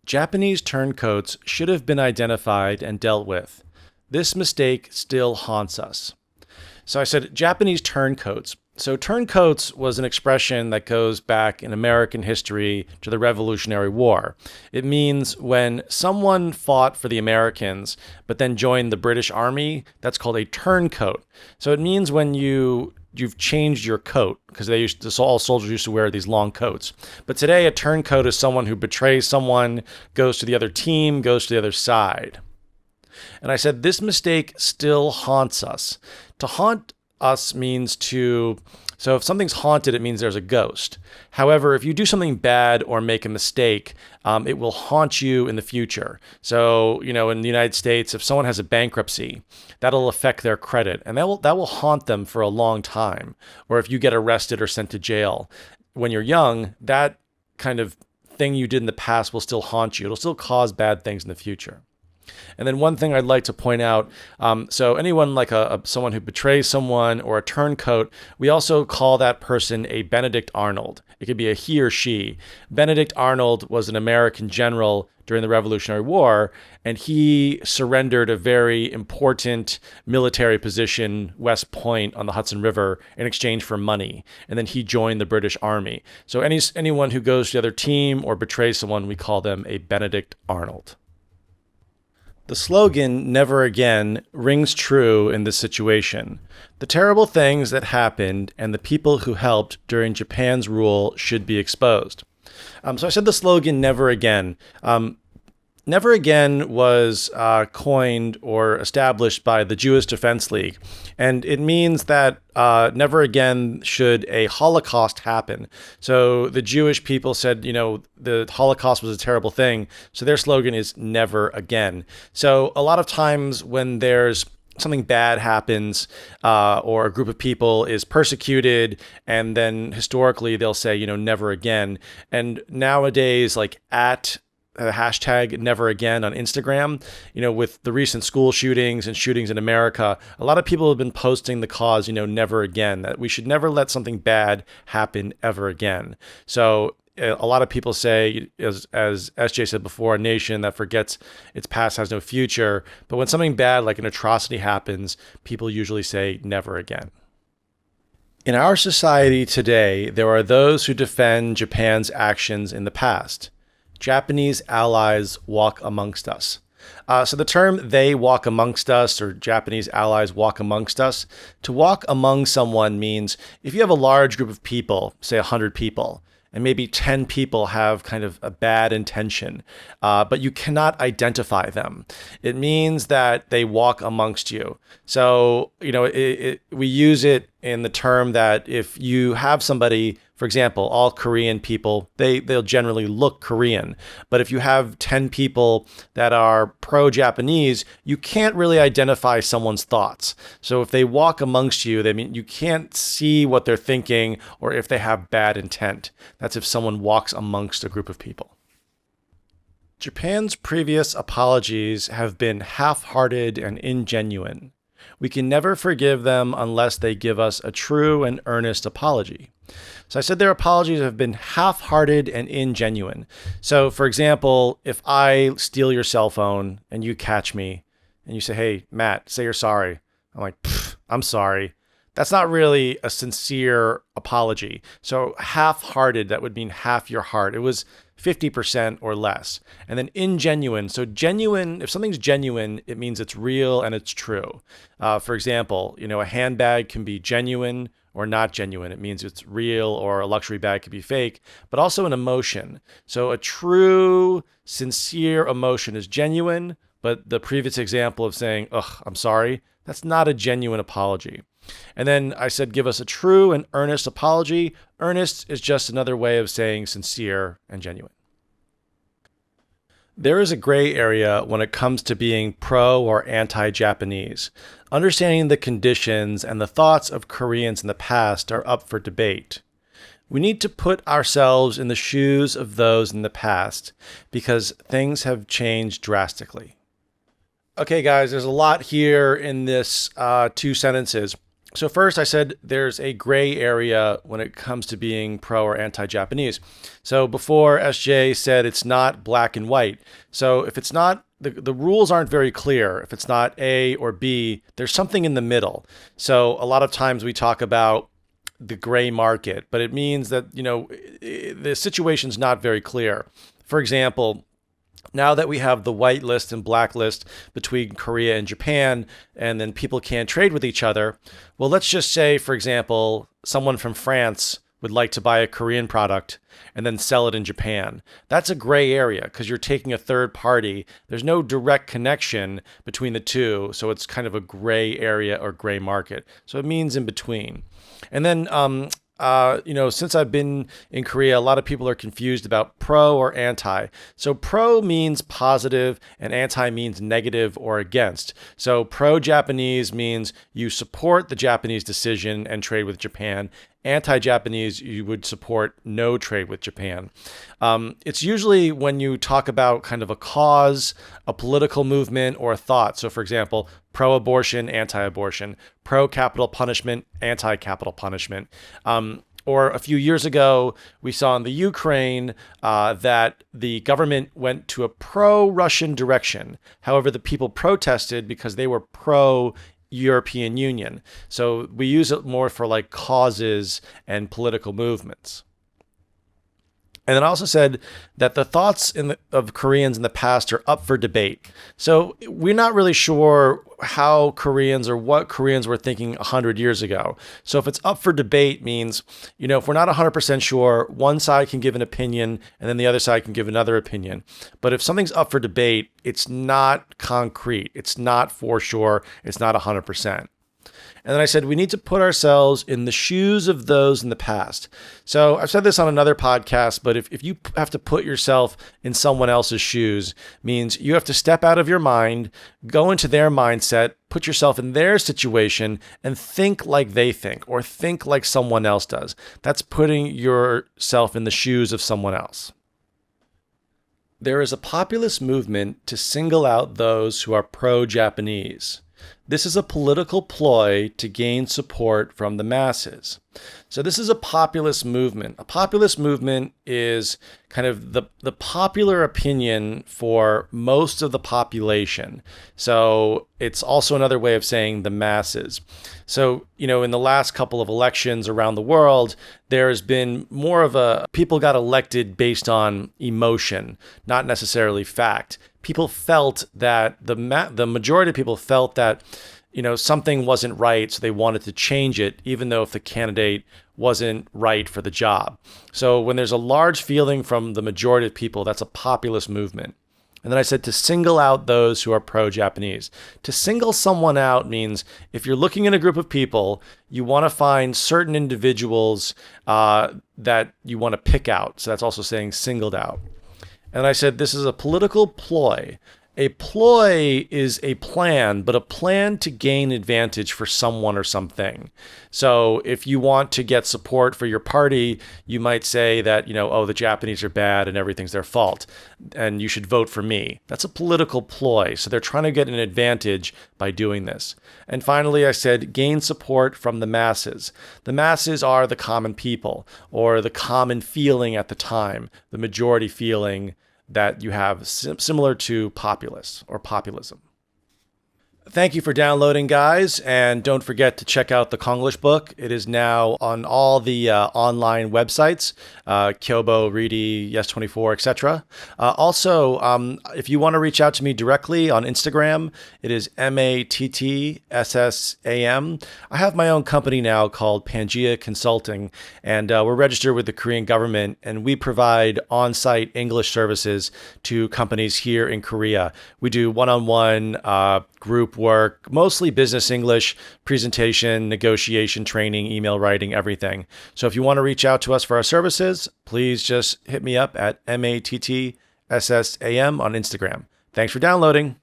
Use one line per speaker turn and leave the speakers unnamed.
Japanese turncoats should have been identified and dealt with. This mistake still haunts us. So I said Japanese turncoats. So turncoats was an expression that goes back in American history to the Revolutionary War. It means when someone fought for the Americans but then joined the British Army, that's called a turncoat. So it means when you've changed your coat, because all soldiers used to wear these long coats. But today a turncoat is someone who betrays someone, goes to the other team, goes to the other side. And I said this mistake still haunts us. To haunt us means so if something's haunted, it means there's a ghost. However, if you do something bad or make a mistake, it will haunt you in the future. So, in the United States, if someone has a bankruptcy, that'll affect their credit, and that will haunt them for a long time. Or if you get arrested or sent to jail when you're young, that kind of thing you did in the past will still haunt you. It'll still cause bad things in the future. And then one thing I'd like to point out, so anyone like someone who betrays someone or a turncoat, we also call that person a Benedict Arnold. It could be a he or she. Benedict Arnold was an American general during the Revolutionary War, and he surrendered a very important military position, West Point on the Hudson River, in exchange for money. And then he joined the British Army. So anyone who goes to the other team or betrays someone, we call them a Benedict Arnold. The slogan, "Never Again," rings true in this situation. The terrible things that happened and the people who helped during Japan's rule should be exposed. So I said the slogan, "Never Again." Never Again was coined or established by the Jewish Defense League, and it means that never again should a Holocaust happen. So the Jewish people said, the Holocaust was a terrible thing, so their slogan is "Never Again." So a lot of times when there's something bad happens or a group of people is persecuted, and then historically they'll say, "Never again." And nowadays, like at hashtag "Never Again" on Instagram, with the recent school shootings and shootings in America, a lot of people have been posting the cause, "Never Again," that we should never let something bad happen ever again. So a lot of people say, as SJ said before, a nation that forgets its past has no future. But when something bad like an atrocity happens, people usually say "never again." In our society today, there are those who defend Japan's actions in the past. Japanese allies walk amongst us. So the term "they walk amongst us" or Japanese allies walk amongst us, to walk among someone means if you have a large group of people, say 100 people, and maybe 10 people have kind of a bad intention, but you cannot identify them. It means that they walk amongst you. So, we use it in the term that if you have somebody, for example, all Korean people, they'll generally look Korean. But if you have 10 people that are pro-Japanese, you can't really identify someone's thoughts. So if they walk amongst you, they mean you can't see what they're thinking or if they have bad intent. That's if someone walks amongst a group of people. Japan's previous apologies have been half-hearted and ingenuine. We can never forgive them unless they give us a true and earnest apology. So I said their apologies have been half-hearted and ingenuine. So, for example, if I steal your cell phone and you catch me and you say, "Hey, Matt, say you're sorry." I'm like, "I'm sorry." That's not really a sincere apology. So half-hearted, that would mean half your heart. It was 50% or less. And then ingenuine. So genuine, if something's genuine, it means it's real and it's true. For example, a handbag can be genuine or not genuine. It means it's real, or a luxury bag could be fake, but also an emotion. So a true, sincere emotion is genuine, but the previous example of saying, "Ugh, I'm sorry," that's not a genuine apology. And then I said, give us a true and earnest apology. Earnest is just another way of saying sincere and genuine. There is a gray area when it comes to being pro or anti-Japanese. Understanding the conditions and the thoughts of Koreans in the past are up for debate. We need to put ourselves in the shoes of those in the past because things have changed drastically. Okay, guys, there's a lot here in this 2 sentences. So first, I said there's a gray area when it comes to being pro or anti-Japanese. So before, SJ said it's not black and white. So if it's not, the rules aren't very clear. If it's not A or B, there's something in the middle. So a lot of times we talk about the gray market, but it means that, the situation's not very clear. For example, now that we have the white list and black list between Korea and Japan, and then people can't trade with each other, well, let's just say, for example, someone from France would like to buy a Korean product and then sell it in Japan. That's a gray area because you're taking a third party. There's no direct connection between the two, so it's kind of a gray area or gray market. So it means in between. And then since I've been in Korea, a lot of people are confused about pro or anti. So pro means positive and anti means negative or against. So pro-Japanese means you support the Japanese decision and trade with Japan. Anti-Japanese, you would support no trade with Japan. It's usually when you talk about kind of a cause, a political movement, or a thought. So for example, pro-abortion, anti-abortion, pro-capital punishment, anti-capital punishment. Or a few years ago, we saw in the Ukraine that the government went to a pro-Russian direction. However, the people protested because they were pro-European Union. So we use it more for like causes and political movements. And then I also said that the thoughts of Koreans in the past are up for debate. So we're not really sure how Koreans or what Koreans were thinking 100 years ago. So if it's up for debate means, if we're not 100% sure, one side can give an opinion and then the other side can give another opinion. But if something's up for debate, it's not concrete. It's not for sure. It's not 100%. And then I said, we need to put ourselves in the shoes of those in the past. So I've said this on another podcast, but if you have to put yourself in someone else's shoes, means you have to step out of your mind, go into their mindset, put yourself in their situation, and think like they think, or think like someone else does. That's putting yourself in the shoes of someone else. There is a populist movement to single out those who are pro-Japanese. This is a political ploy to gain support from the masses. So this is a populist movement. A populist movement is kind of the popular opinion for most of the population. So it's also another way of saying the masses. So, in the last couple of elections around the world, there has been more of people got elected based on emotion, not necessarily fact. People felt that the majority of people felt that something wasn't right, so they wanted to change it, even though if the candidate wasn't right for the job. So when there's a large feeling from the majority of people, that's a populist movement. And then I said to single out those who are pro-Japanese. To single someone out means if you're looking in a group of people, you want to find certain individuals that you want to pick out. So that's also saying singled out. And I said, this is a political ploy. A ploy is a plan, but a plan to gain advantage for someone or something. So if you want to get support for your party, you might say that, the Japanese are bad and everything's their fault, and you should vote for me. That's a political ploy. So they're trying to get an advantage by doing this. And finally, I said, gain support from the masses. The masses are the common people, or the common feeling at the time, the majority feeling that you have similar to populace or populism. Thank you for downloading, guys, and don't forget to check out the Konglish book. It is now on all the online websites, Kyobo, Reedy, Yes24, etc. Also, if you want to reach out to me directly on Instagram, it is MATTSSAM. I have my own company now called Pangea Consulting, and we're registered with the Korean government, and we provide on-site English services to companies here in Korea. We do one-on-one group work, mostly business English, presentation, negotiation, training, email writing, everything. So if you want to reach out to us for our services, please just hit me up at MATTSSAM on Instagram. Thanks for downloading.